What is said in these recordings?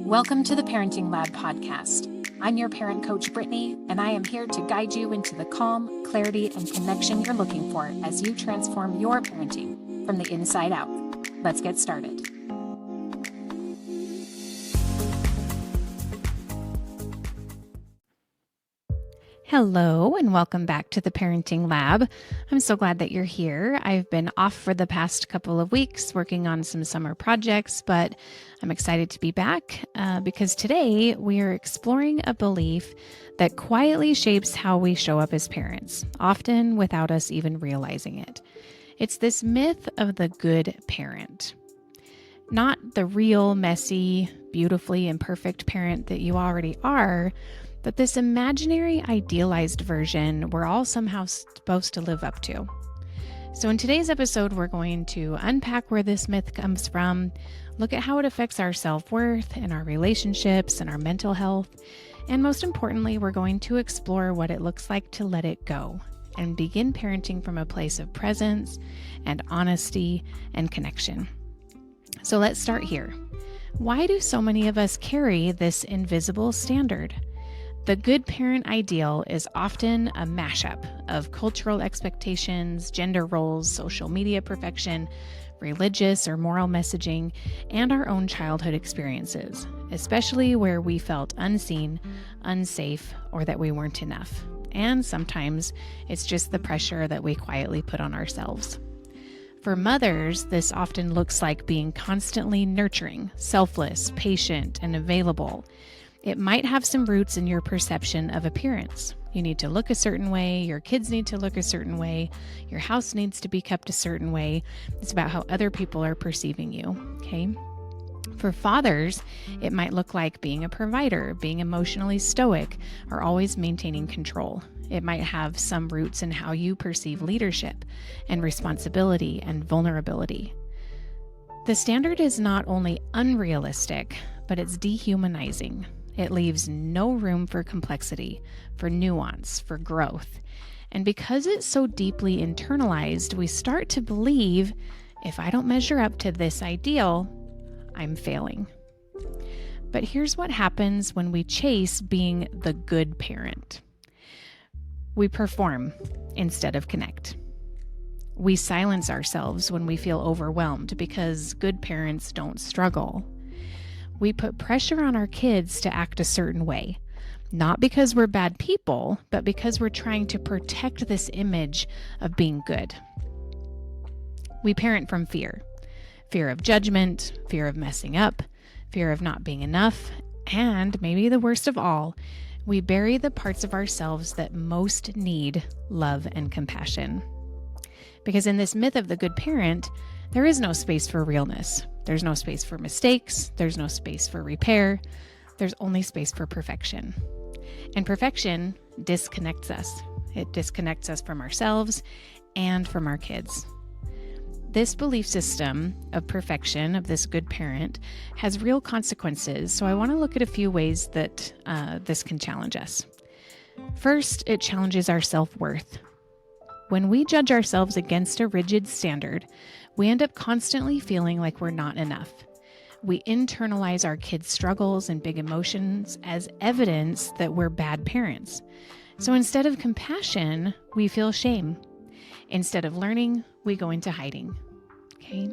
Welcome to the Parenting Lab podcast. I'm your parent coach, Brittany, and I am here to guide you into the calm, clarity, and connection you're looking for as you transform your parenting from the inside out. Let's get started. Hello, and welcome back to the Parenting Lab. I'm so glad that you're here. I've been off for the past couple of weeks working on some summer projects, but I'm excited to be back because today we are exploring a belief that quietly shapes how we show up as parents, often without us even realizing it. It's this myth of the good parent. Not the real, messy, beautifully imperfect parent that you already are, but this imaginary, idealized version we're all somehow supposed to live up to. So in today's episode, we're going to unpack where this myth comes from, look at how it affects our self-worth and our relationships and our mental health, and most importantly, we're going to explore what it looks like to let it go and begin parenting from a place of presence and honesty and connection. So let's start here. Why do so many of us carry this invisible standard? The good parent ideal is often a mashup of cultural expectations, gender roles, social media perfection, religious or moral messaging, and our own childhood experiences, especially where we felt unseen, unsafe, or that we weren't enough. And sometimes it's just the pressure that we quietly put on ourselves. For mothers, this often looks like being constantly nurturing, selfless, patient, and available. It might have some roots in your perception of appearance. You need to look a certain way, your kids need to look a certain way, your house needs to be kept a certain way. It's about how other people are perceiving you, okay? For fathers, it might look like being a provider, being emotionally stoic, or always maintaining control. It might have some roots in how you perceive leadership and responsibility and vulnerability. The standard is not only unrealistic, but it's dehumanizing. It leaves no room for complexity, for nuance, for growth. And because it's so deeply internalized, we start to believe, if I don't measure up to this ideal, I'm failing. But here's what happens when we chase being the good parent. We perform instead of connect. We silence ourselves when we feel overwhelmed because good parents don't struggle. We put pressure on our kids to act a certain way, not because we're bad people, but because we're trying to protect this image of being good. We parent from fear of judgment, fear of messing up, fear of not being enough, and maybe the worst of all, we bury the parts of ourselves that most need love and compassion. Because in this myth of the good parent, there is no space for realness. There's no space for mistakes. There's no space for repair. There's only space for perfection. And perfection disconnects us. It disconnects us from ourselves and from our kids. This belief system of perfection, of this good parent, has real consequences. So I want to look at a few ways that this can challenge us. First, it challenges our self-worth. When we judge ourselves against a rigid standard, we end up constantly feeling like we're not enough. We internalize our kids' struggles and big emotions as evidence that we're bad parents. So instead of compassion, we feel shame. Instead of learning, we go into hiding. Okay.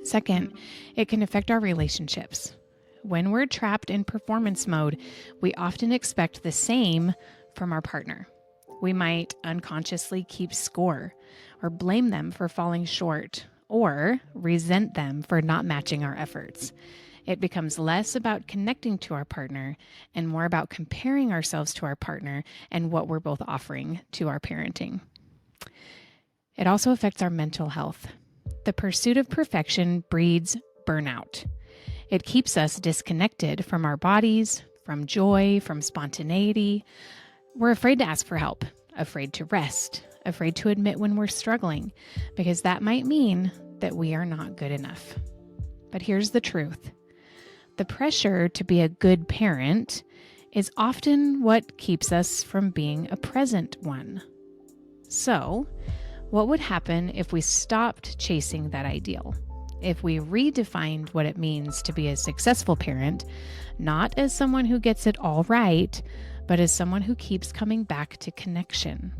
Second, it can affect our relationships. When we're trapped in performance mode, we often expect the same from our partner. We might unconsciously keep score or blame them for falling short or resent them for not matching our efforts. It becomes less about connecting to our partner and more about comparing ourselves to our partner and what we're both offering to our parenting. It also affects our mental health. The pursuit of perfection breeds burnout. It keeps us disconnected from our bodies, from joy, from spontaneity. We're afraid to ask for help, afraid to rest, afraid to admit when we're struggling, because that might mean that we are not good enough. But here's the truth. The pressure to be a good parent is often what keeps us from being a present one. So, what would happen if we stopped chasing that ideal? if we redefined what it means to be a successful parent, not as someone who gets it all right, but as someone who keeps coming back to connection.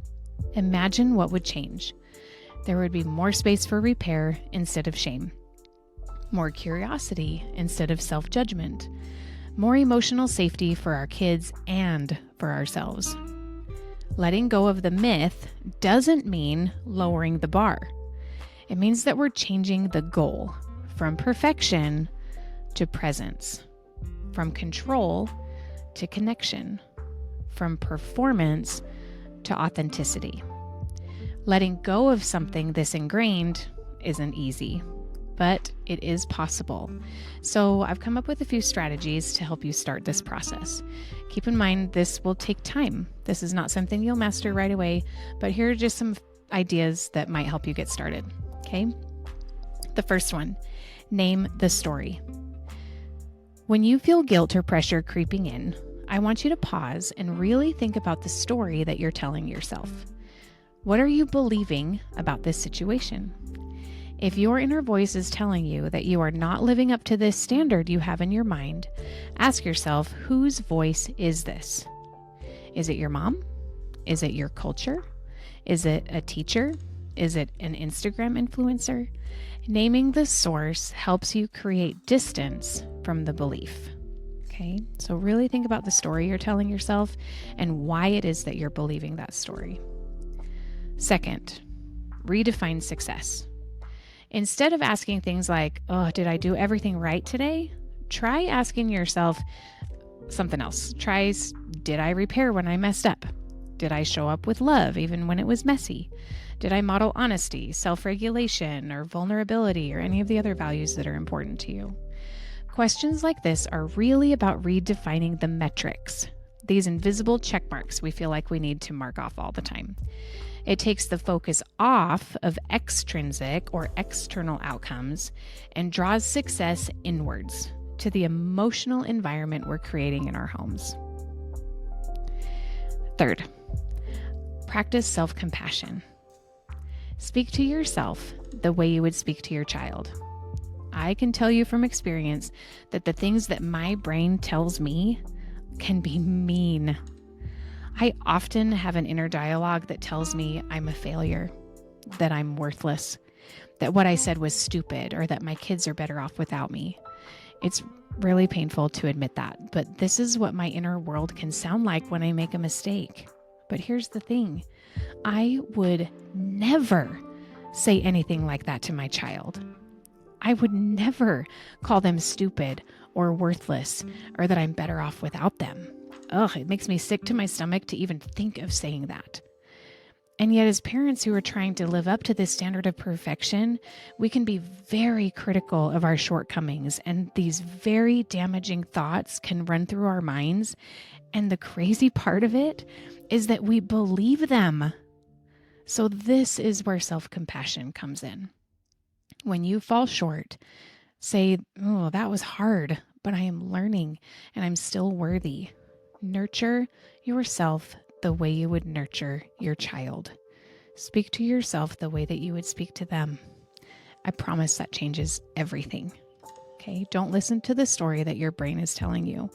Imagine what would change. There would be more space for repair instead of shame, more curiosity instead of self-judgment, more emotional safety for our kids and for ourselves. Letting go of the myth doesn't mean lowering the bar. It means that we're changing the goal from perfection to presence, from control to connection, from performance to authenticity. Letting go of something this ingrained isn't easy, but it is possible. So I've come up with a few strategies to help you start this process. Keep in mind, this will take time. This is not something you'll master right away, but here are just some ideas that might help you get started. Okay? The first one, name the story. When you feel guilt or pressure creeping in, I want you to pause and really think about the story that you're telling yourself. What are you believing about this situation? If your inner voice is telling you that you are not living up to this standard you have in your mind, ask yourself, whose voice is this? Is it your mom? Is it your culture? Is it a teacher? Is it an Instagram influencer? Naming the source helps you create distance from the belief. Okay, so really think about the story you're telling yourself and why it is that you're believing that story. Second, redefine success. Instead of asking things like, oh, did I do everything right today? Try asking yourself something else. Try, did I repair when I messed up? Did I show up with love even when it was messy? Did I model honesty, self-regulation, or vulnerability, or any of the other values that are important to you? Questions like this are really about redefining the metrics, these invisible check marks we feel like we need to mark off all the time. It takes the focus off of extrinsic or external outcomes and draws success inwards to the emotional environment we're creating in our homes. Third, practice self-compassion. Speak to yourself the way you would speak to your child. I can tell you from experience that the things that my brain tells me can be mean. I often have an inner dialogue that tells me I'm a failure, that I'm worthless, that what I said was stupid, or that my kids are better off without me. It's really painful to admit that, but this is what my inner world can sound like when I make a mistake. But here's the thing. I would never say anything like that to my child. I would never call them stupid or worthless or that I'm better off without them. Ugh, it makes me sick to my stomach to even think of saying that. And yet, as parents who are trying to live up to this standard of perfection, we can be very critical of our shortcomings, and these very damaging thoughts can run through our minds. And the crazy part of it is that we believe them. So this is where self-compassion comes in. When you fall short, say, oh, that was hard, but I am learning and I'm still worthy. Nurture yourself the way you would nurture your child. Speak to yourself the way that you would speak to them. I promise that changes everything. Okay? Don't listen to the story that your brain is telling you.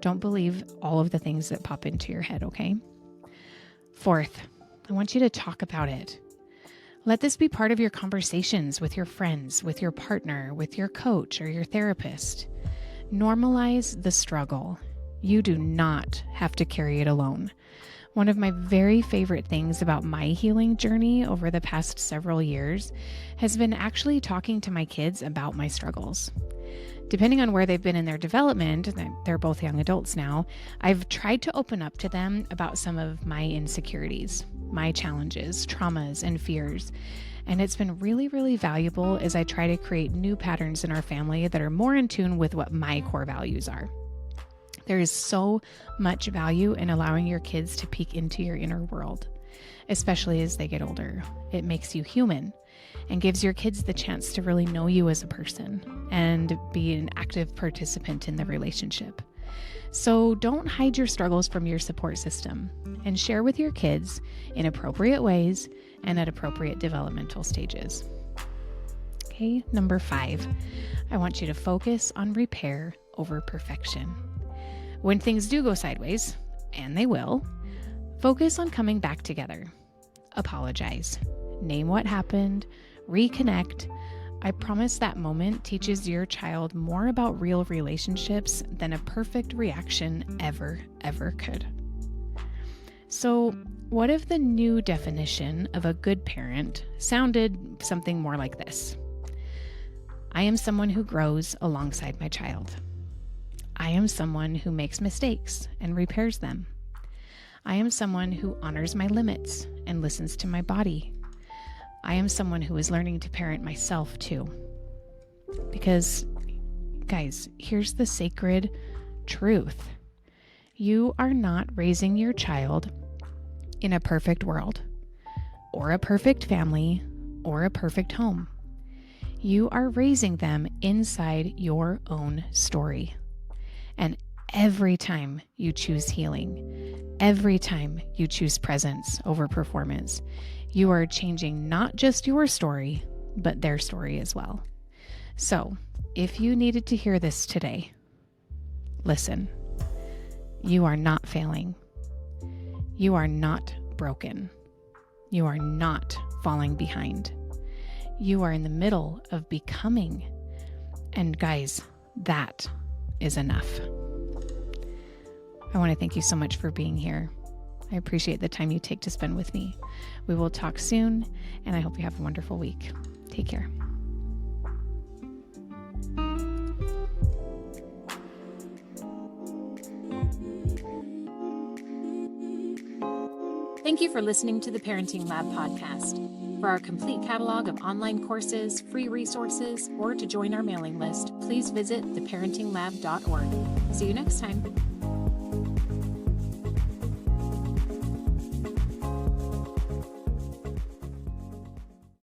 Don't believe all of the things that pop into your head, okay? Fourth, I want you to talk about it. Let this be part of your conversations with your friends, with your partner, with your coach or your therapist. Normalize the struggle. You do not have to carry it alone. One of my very favorite things about my healing journey over the past several years has been actually talking to my kids about my struggles. Depending on where they've been in their development, they're both young adults now, I've tried to open up to them about some of my insecurities, my challenges, traumas, and fears. And it's been really, really valuable as I try to create new patterns in our family that are more in tune with what my core values are. There is so much value in allowing your kids to peek into your inner world, especially as they get older. It makes you human and gives your kids the chance to really know you as a person and be an active participant in the relationship. So don't hide your struggles from your support system and share with your kids in appropriate ways and at appropriate developmental stages. Okay, number 5, I want you to focus on repair over perfection. When things do go sideways, and they will, focus on coming back together. Apologize. Name what happened. Reconnect. I promise that moment teaches your child more about real relationships than a perfect reaction ever could. So, what if the new definition of a good parent sounded something more like this? I am someone who grows alongside my child. I am someone who makes mistakes and repairs them. I am someone who honors my limits and listens to my body. I am someone who is learning to parent myself too. Because, guys, here's the sacred truth. You are not raising your child in a perfect world, or a perfect family, or a perfect home. You are raising them inside your own story. And every time you choose healing, every time you choose presence over performance, you are changing not just your story, but their story as well. So, if you needed to hear this today, listen. You are not failing. You are not broken. You are not falling behind. You are in the middle of becoming. And guys, that is enough. I want to thank you so much for being here. I appreciate the time you take to spend with me. We will talk soon, and I hope you have a wonderful week. Take care. Thank you for listening to the Parenting Lab podcast. For our complete catalog of online courses, free resources, or to join our mailing list, please visit theparentinglab.org. See you next time.